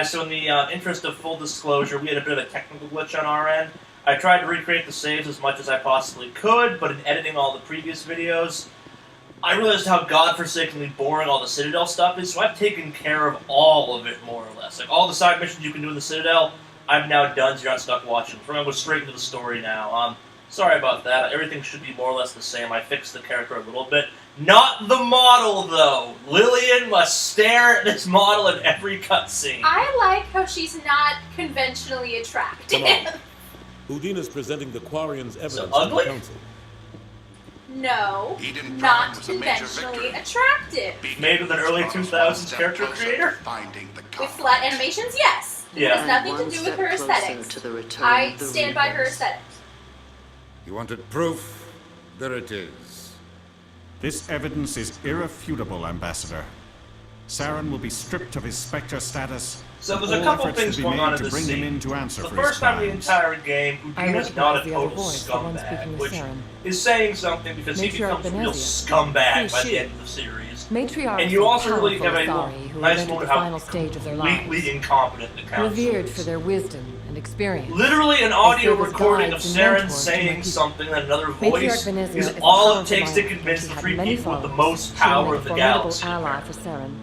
so in the interest of full disclosure, we had a bit of a technical glitch on our end. I tried to recreate the saves as much as I possibly could, but in editing all the previous videos, I realized how godforsakenly boring all the Citadel stuff is, so I've taken care of all of it, more or less. Like, all the side missions you can do in the Citadel, I've now done, so you're not stuck watching. We're going to go straight into the story now. Sorry about that. Everything should be more or less the same. I fixed the character a little bit. Not the model, though! Lillian must stare at this model in every cutscene. I like how she's not conventionally attractive. Udina's presenting the Quarian's evidence So to the ugly? council. No, not conventionally attractive. Made with an early 2000s character creator? With flat animations, yes. Yeah. It has nothing to do with her aesthetics. I stand by her aesthetics. You wanted proof? There it is. This evidence is irrefutable, Ambassador. Saren will be stripped of his Spectre status. So there's All a couple efforts things will be going on made in to this bring him scene. in to answer The for his first time in the crimes. entire game, Udina's not a total scumbag, which is saying something because he becomes a real scumbag by the end of the series. And you also really have a nice moment how completely incompetent the council revered for is. their wisdom and experience. Literally an audio serve as recording of guides and Saren mentors to saying my something in another Matriarch voice Venezia is is a all it powerful takes to mind convince the who had three many people with the followers. most She power made of a the formidable galaxy. ally for Saren.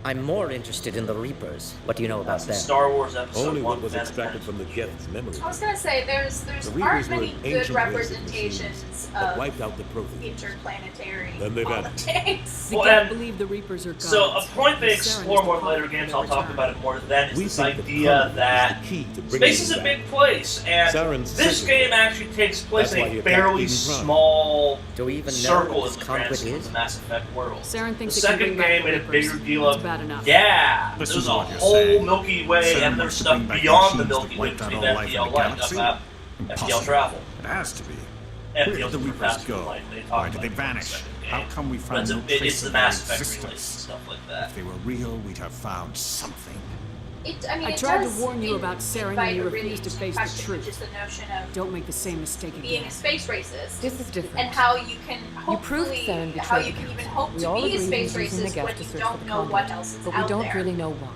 I'm more interested in the Reapers. What do you know about That's them? Star Wars episode Only 1. what was extracted from the Geth's memory. I was gonna say, there's The aren't Reapers were many an good ancient race of representations machines that of wiped out the Protheans. interplanetary Then they politics. Well, can't and believe the Reapers are gods. so a point they Saren explore is more the in later father games, of I'll their talk return. about it more then, is We this think the idea Covenant that is the key to bringing space is them a back. big place, and Saren's this second. game actually takes place That's why in he a attacked fairly Eden Prime. small Do we even know circle what in this the grand conflict scheme of is? the Mass Effect world. Saren The thinks it can second bring back game the made a Reapers. bigger deal That's of, bad enough. yeah, This there's is a what you're whole saying. Milky Way, Saren and there's wants to stuff bring back beyond the machines Milky that Way wiped out between all life in FTL the light, galaxy? FTL Impossible. travel. It has to be. FTL Where did the Reapers faster go? light. They talk Why did about they it in the vanish? second How game. come we But find no it's trace the of their Mass Effect related existence? stuff like that. If they were real, we'd have found something. I tried to warn you about Saren and you refused to face the truth. Just the notion of Don't make the same mistake being again. a space racist. This is different. And how you can You proved hopefully, Saren how betrayed you the can even council. hope We to all be a agree space he was using the racist Geth when to you search don't for the know what conduit. else is But we out don't there. really know why.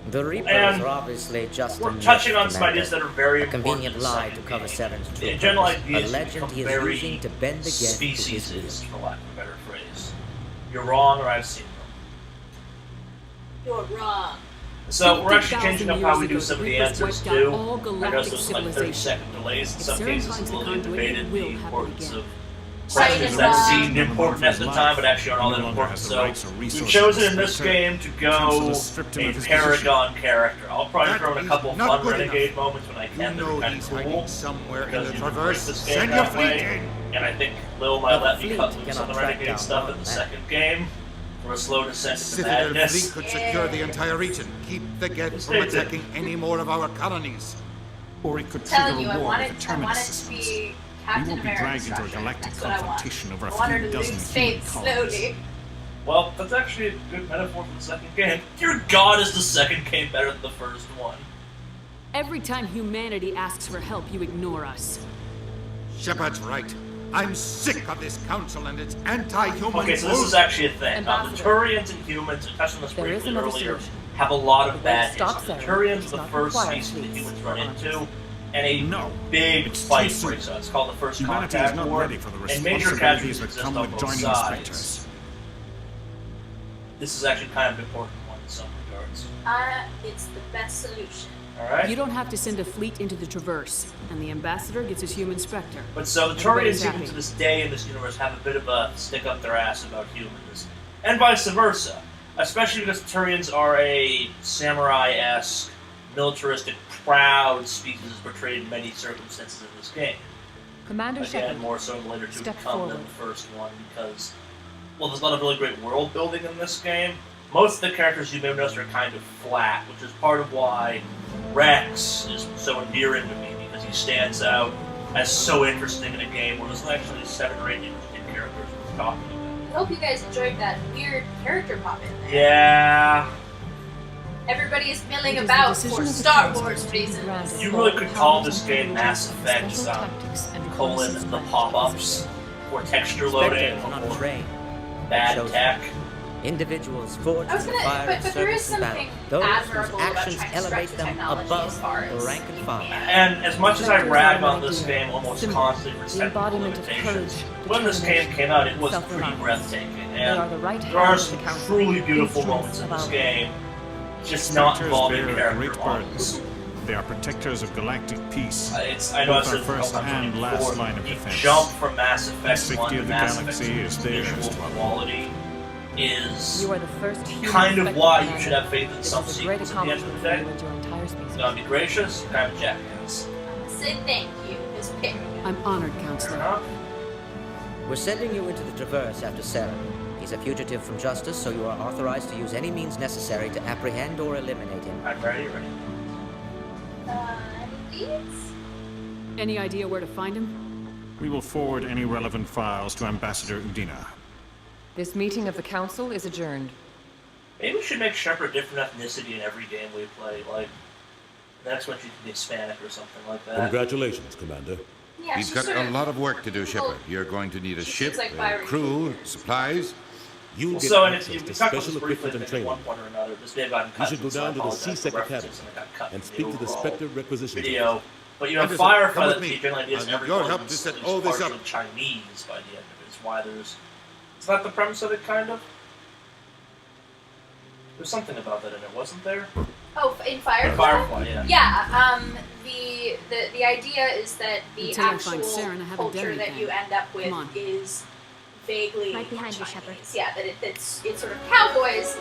The Reapers And are obviously just a We're myth, touching on some Commander. ideas that are very A important. convenient in the lie to second cover game. Seren's true The general purpose. idea A is legend he is very using to bend the Geth to his speciesist, will. for lack of a better phrase. You're wrong, or I've seen them. You're wrong. So we're actually 50,000 changing up how we do years some of the ago, the answers Reapers wiped out too. all I know galactic there's like 30 civilization. second delays in If some Saren cases. finds It's a the little conduit, debated it will the happen importance again. of Right, questions and, that uh, seemed important at the time, but actually aren't all that No longer important. has the So rights or we've resources chosen of in this Spectre. game to The council go has stripped him a of his Paragon character. I'll probably That throw in a is couple not fun good Renegade enough. moments when I can. You They're know kind he's of cool. hiding somewhere in Because the you can break Traverse. this game Send your that fleet way. in. And I think Lil might The let me fleet cut loose cannot on the track Renegade down stuff one in the man. second game for a slow descent into Citadel fleet madness. could secure the entire region. Keep the Geth from They did. attacking any more of our colonies. Or it could Telling trigger you, a I war wanted, with the I Terminus wanted to systems. be We Captain won't be America. dragged into a structure. galactic That's what I want. confrontation over a I want her few to dozen lose human faith colonies. slowly. Well, that's actually a good metaphor for the second game. Dear God, is the second game better than the first one? Every time humanity asks for help, you ignore us. Shepard's right. I'm sick of this council and its anti-human Okay, so this is bullshit. actually a thing. The Ambassador. Turians and humans, I touched on this There is briefly another earlier, solution. have a lot The of way bad to stop history. The Saren Turians does are the not first require species that fleets humans or run armies. into, and a No. big It's too fight soon. breaks out. It's called the First Humanity Contact is not War, ready for the and major responsibilities casualties that exist come on with both joining the sides. Spectres. This is actually kind of an important one in some regards. It's the best solution. Alright? You don't have to send a fleet into the Traverse, and the ambassador gets his human Spectre. But so the Everybody's Turians, even happy. to this day in this universe, have a bit of a stick up their ass about humans. And vice versa. Especially because Turians are a samurai-esque, militaristic, proud species portrayed in many circumstances in this game. Commander Again, Shepard, more so in the later two step come than forward. the first one, because, well, there's not a really great world building in this game. Most of the characters you may notice are kind of flat, which is part of why Rex is so endearing to me, because he stands out as so interesting in a game where there's actually 7 or 8 interesting characters we're talking about. I hope you guys enjoyed that weird character pop in there. Yeah, Everybody is milling It is the about decision for of the Star council Wars to reasons. you really could call this game Mass Effect, colon, the pop-ups, or texture loading, Spectre is not or trained. bad Shows tech. Individuals forged I was in the gonna- fire but and there is service in battle. something Those whose admirable about actions trying to elevate stretch them technology above as far the as rank and file. And as much as I rag on this game almost Symbol. constantly for its The technical embodiment of limitations, courage, when this game determination, came out, it was pretty self-reliance. breathtaking. They are the And right there are hand of some the council, truly beautiful instruments moments in of this our game, just not Spectres involving bear a character great models. burden. They are protectors of galactic peace. I know I've Both said our it a couple first times and last before, line of the defense. jump from Mass The Effect safety 1 to of the Mass galaxy Effect is 2's theirs visual to uphold. quality is You are the first human kind of Spectre why you commander. should have faith in This some is a great sequels at the end of accomplishment the for day. you and your entire species. Gonna be gracious, kind of a jackass. Say thank you, Miss Pitt. I'm honored, Fair Counselor. enough. We're sending you into the Traverse after Saren. He's a fugitive from justice, so you are authorized to use any means necessary to apprehend or eliminate him. I'm ready. Any leads? Any idea where to find him? We will forward any relevant files to Ambassador Udina. This meeting of the council is adjourned. Maybe we should make Shepard a different ethnicity in every game we play. Like, the next one she can be Hispanic or something like that. Congratulations, Commander. Yeah, He's she's got sort a of- lot of work to do, Shepard. You're going to need a She ship, seems like a fiery. crew, supplies. You Well, get so, and access if you to we talked about special this briefly, equipment and at training. one point or another, this may have gotten cut. You should go so I down to the apologize C-Sec for references Academy and it got cut and from speak to the overall Spectre requisition. video. But you know, Anderson, come Firefly, with the me. teaching ideas I'll and need everyone your help to is set all this partially up. Chinese by the end of it. Is why there's. Is that the premise of it, kind of? There's something about that in it, wasn't there? Oh, in Firefly? Firefly, yeah. Yeah, the idea is that the Until I actual find Saren, I haven't done culture that anything. you end up with Come on. is vaguely Right behind you, Chinese. Shepard. Yeah, that it's sort of cowboys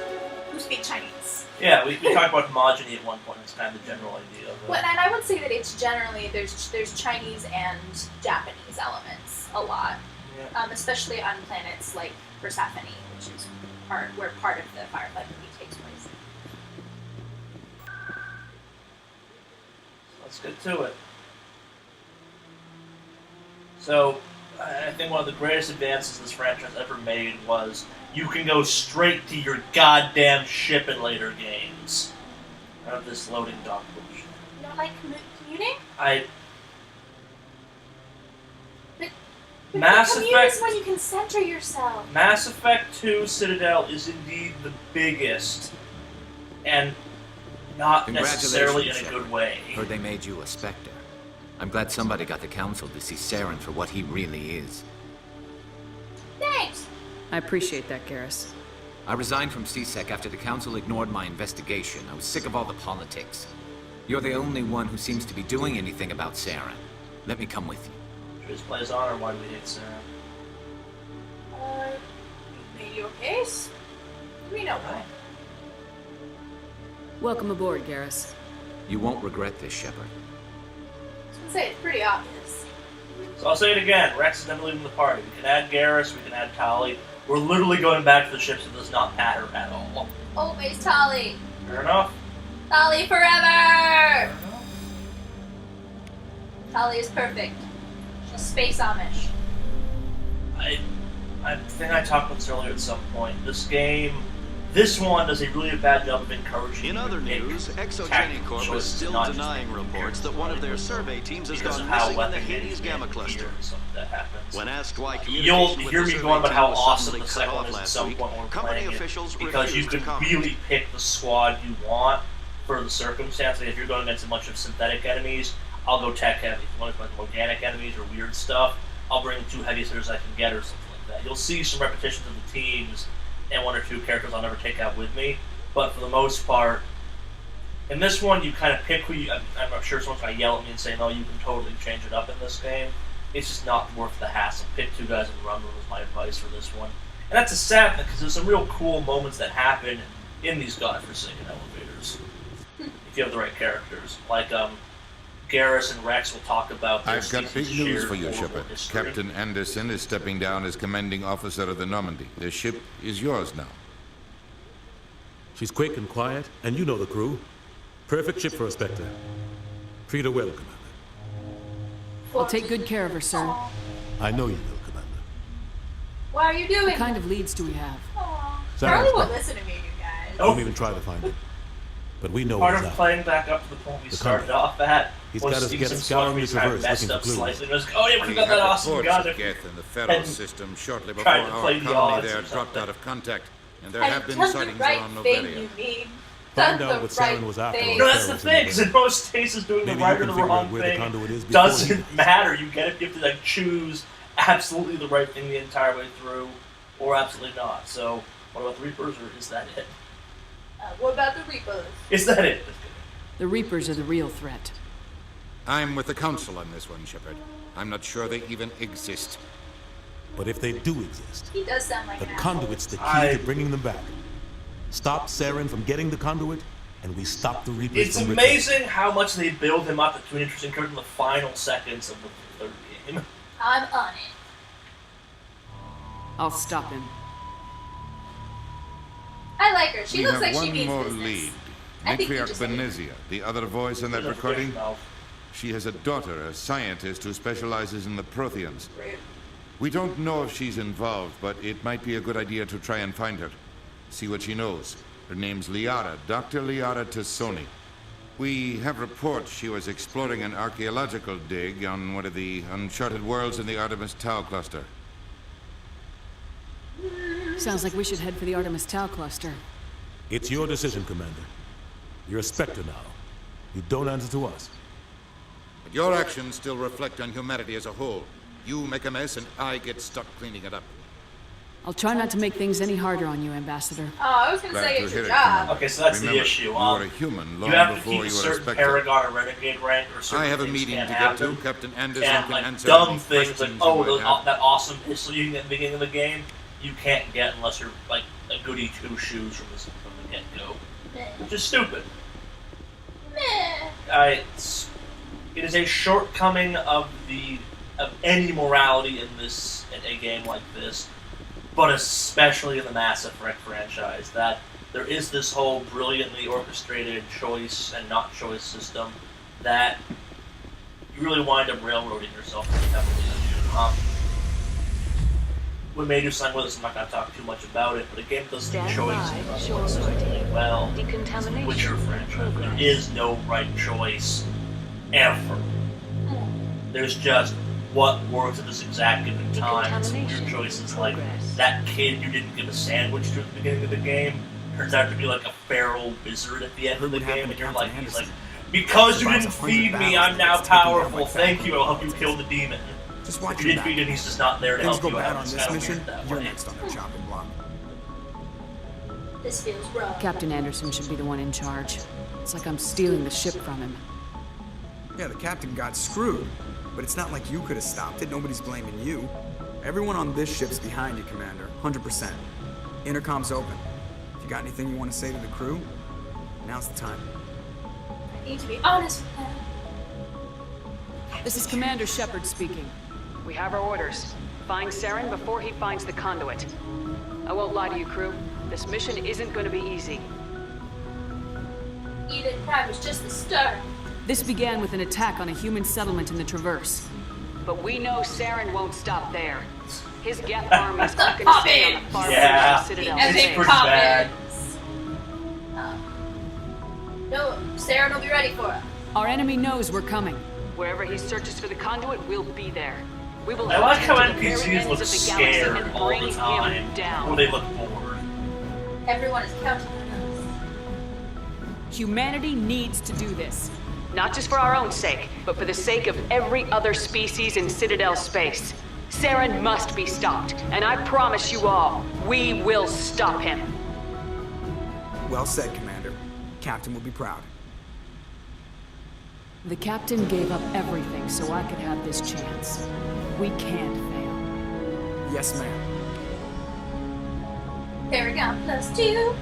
who speak Chinese. Yeah, we talked about homogeny at one point. It's kind of the general idea of it. Well, and I would say that it's generally there's Chinese and Japanese elements a lot, Yeah. especially on planets like Persephone, which is where part of the Firefly movie takes place. Let's get to it. So, I think one of the greatest advances this franchise ever made was you can go straight to your goddamn ship in later games. Out of this loading dock bullshit. You don't like commuting? But Mass commute Effect- is when you can center yourself. Mass Effect 2 Citadel is indeed the biggest, and not necessarily in a Shepard. good way. Heard they made you a Spectre. I'm glad somebody got the Council to see Saren for what he really is. Thanks. I appreciate that, Garrus. I resigned from C-Sec after the Council ignored my investigation. I was sick of all the politics. You're the only one who seems to be doing anything about Saren. Let me come with you. Should we just play as on, or why do we hate Sarah? You made your case. We know why. Welcome aboard, Garrus. You won't regret this, Shepard. I was gonna say it's pretty obvious. So I'll say it again, Rex is never leaving the party. We can add Garrus, we can add Tali. We're literally going back to the ships that does not matter at all. Always Tali. Fair enough? Tali forever. Tali is perfect. She's space Amish. I think I talked about this earlier at some point. This one does a really bad job of encouraging you In to other make news, tactical ExoGeniCorp is choices, still not just denying make reports that one of their survey teams has because gone of how missing in the weapon Hades management Gamma and Cluster. gear and stuff that happens. When asked why You'll communication with hear the me survey going about team how was awesome suddenly the cut second off one is at last some week, point when we're company playing officials it, because you refused to can comment. really pick the squad you want for the circumstance. Like if you're going against a bunch of synthetic enemies, I'll go tech heavy. If you want to like organic enemies or weird stuff, I'll bring the 2 heaviest hitters I can get or something like that. You'll see some repetitions of the teams and 1 or 2 characters I'll never take out with me, but for the most part, in this one you kind of pick who you. I'm not sure someone's going to yell at me and say, no, you can totally change it up in this game. It's just not worth the hassle. Pick 2 guys and run them is my advice for this one. And that's a sad thing, because there's some real cool moments that happen in these godforsaken elevators. If you have the right characters. Like, Garrus and Rex will talk about their I've got big species' news shared for you, horrible Shepard. history. Captain Anderson is stepping down as commanding officer of the Normandy. The ship is yours now. She's quick and quiet, and you know the crew. Perfect ship for a Spectre. Treat her well, Commander. I'll take good care of her, sir. I know you will, Commander. Why are you doing? What kind of leads do we have? Aw. Sorry, Charlie won't Spike. listen to me, you guys. Oh. Don't even try to find him. But we know Part he's of out. playing back up to the point we The started Colonel. off at He's was got us seeing get some scouring stuff we the kind of Traverse messed looking up for clues. slightly. And it was like, oh yeah, we We got had that awesome reports gun. of Geth in the Federal and system shortly before tried to our play the colony odds there or dropped something. out of contact. and there have been done sightings the right around thing, Novelia. you mean. Find Done out the what Saren was right after. thing. No, that's the thing, because in most cases doing Maybe the right you or can the figure out wrong where the thing conduit is before doesn't you- matter. You get it, you have to like choose absolutely the right thing the entire way through, or absolutely not. So, what about the Reapers, or is that it? What about the Reapers? Is that it? The Reapers are the real threat. I'm with the Council on this one, Shepard. I'm not sure they even exist. But if they do exist, He does sound like the an asshole. conduit's the key to bringing them back. Stop Saren from getting the conduit, and we stop the Reapers It's from amazing how much they build him up to an interesting character in the final seconds of the third game. I'm on it. I'll stop him. I like her. She We looks have like one she means more business. lead. I think you Matriarch just said it. Benezia, the other voice in that There's a recording. fish mouth. She has a daughter, a scientist who specializes in the Protheans. Rude. We don't know if she's involved, but it might be a good idea to try and find her. See what she knows. Her name's Liara, Dr. Liara Tassoni. We have reports she was exploring an archaeological dig on one of the uncharted worlds in the Artemis Tau cluster. Sounds like we should head for the Artemis Tau cluster. It's your decision, Commander. You're a Spectre now. You don't answer to us. But your actions still reflect on humanity as a whole. You make a mess and I get stuck cleaning it up. I'll try not to make things any harder on you, Ambassador. Oh, I was gonna Glad say to it's hear your it, job. Commander. Okay, so that's Remember, the issue. You were a human long You have to before keep you a were a certain Spectre. Paragon or Renegade rank, or certain I have a things meeting can't to get to. happen. Captain Anderson And can like answer dumb any things like, questions oh, you might have. that awesome pistol you can get at the beginning of the game, you can't get unless you're like a goody two shoes from the get go, which is stupid. Meh. It is a shortcoming of any morality in a game like this, but especially in the Mass Effect franchise, that there is this whole brilliantly orchestrated choice and not choice system that you really wind up railroading yourself pretty heavily. We may do something with this, I'm not going to talk too much about it, but a game doesn't Stand choice by, and sure. really well. Decontamination Witcher franchise. There progress. is no right choice ever. There's just what works at this exact given time. And some weird Decontamination choices like progress. that kid you didn't give a sandwich to at the beginning of the game turns out to be like a feral wizard at the end of the game, and you're like, he's like, because you didn't feed me, I'm now powerful. Thank you. I'll help you kill the demon. Just watch If you your didn't feed back. him, he's just not there to Things help go you bad out. on It's this kinda mission, weird that you're way. next on the chopping block. This feels wrong. Captain Anderson should be the one in charge. It's like I'm stealing the ship from him. Yeah, the captain got screwed, but it's not like you could have stopped it. Nobody's blaming you. Everyone on this ship's behind you, Commander. 100%. Intercom's open. If you got anything you want to say to the crew, now's the time. I need to be honest with them. This is Commander Shepard speaking. We have our orders. Find Saren before he finds the conduit. I won't lie to you, crew. This mission isn't going to be easy. Eden Prime was just the start. This began with an attack on a human settlement in the Traverse. But we know Saren won't stop there. His Geth armies aren't going to stay on the far Yeah, edge of the Citadel As it's in pretty bad. No, Sarah will be ready for it. Our enemy knows we're coming. Wherever he searches for the conduit, we'll be there. We will I like how help him to the very NPCs ends look of the galaxy scared and all bring the him time, down. or they look bored. Everyone is counting on us. Humanity needs to do this. Not just for our own sake, but for the sake of every other species in Citadel space. Saren must be stopped, and I promise you all, we will stop him. Well said, Commander. Captain will be proud. The captain gave up everything so I could have this chance. We can't fail. Yes, ma'am. Paragon +2.